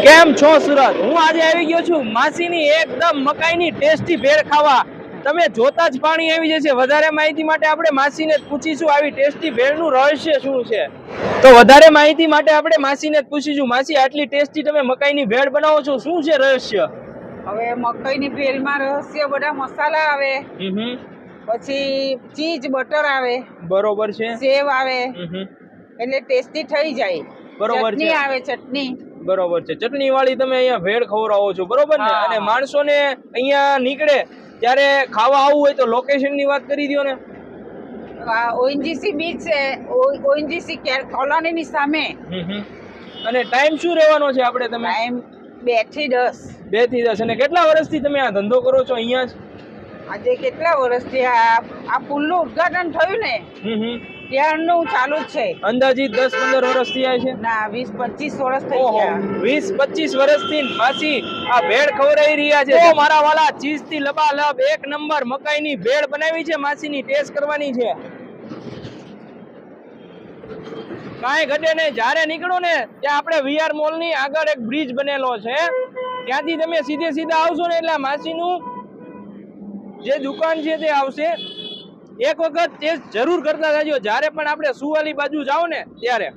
કેમ છો સુરત? હું આજે આવી ગયો છું માસીની એકદમ મકાઈની ટેસ્ટી ભેળ ખાવા. તમે જોતા જ પાણી આવી જશે. વધારે માહિતી માટે આપણે માસીને જ પૂછીશું આવી ટેસ્ટી ભેળનું રહસ્ય શું છે. તો વધારે માહિતી માટે આપણે માસીને જ પૂછીશું. માસી, આટલી ટેસ્ટી તમે મકાઈની ભેળ બનાવો છો, શું છે રહસ્ય? હવે મકાઈની ભેળમાં રહસ્ય બધા મસાલા આવે, પછી ચીઝ બટર આવે, બરોબર છે, સેવ આવે, એટલે ટેસ્ટી થઈ જાય. બરોબર છે, ચટણી આવે, ચટણી. બરોબર છે. ચટણી વાળી તમે અહીંયા ભેળ ખવડાવો છો, બરોબર ને? અને માણસોને અહીંયા નીકળે ત્યારે ખાવા આવવું હોય તો લોકેશન ની વાત કરી દો ને. ઓએનજીસી બીચ છે, ઓએનજીસી કોલોની ની સામે. અને ટાઈમ શું રહેવાનો છે આપણે? તમે ટાઈમ 2 થી 10. 2 થી 10. અને કેટલા વર્ષથી તમે આ ધંધો કરો છો અહીંયા જ? આજે કેટલા વર્ષથી આ પુલનું ઉદ્ઘાટન થયું ને ત્યારનું ચાલુ જ છે. અંદાજિત 10-15 વર્ષ થયા છે. ના, 20-25 વર્ષ થઈ ગયા. 20-25 વર્ષથી માસી આ ભેળ ખવડાવી રહ્યા છે. તો મારા વાલા, ચીઝ થી લબાલબ એક નંબર મકાઈની ભેળ બનાવી છે માસીની. ટેસ્ટ કરવાની છે. કાંઈ ઘટે નહીં. જ્યારે નીકળો ને ત્યાં આપણે વીઆર મોલ ની આગળ એક બ્રિજ બનેલો છે, ત્યાંથી તમે સીધા આવશો ને એટલે માસીનું જે દુકાન છે તે આવશે. એક વખત ટેસ્ટ જરૂર કરતા જાજો જ્યારે પણ આપણે સુવાલી બાજુ જાઓ ને ત્યારે.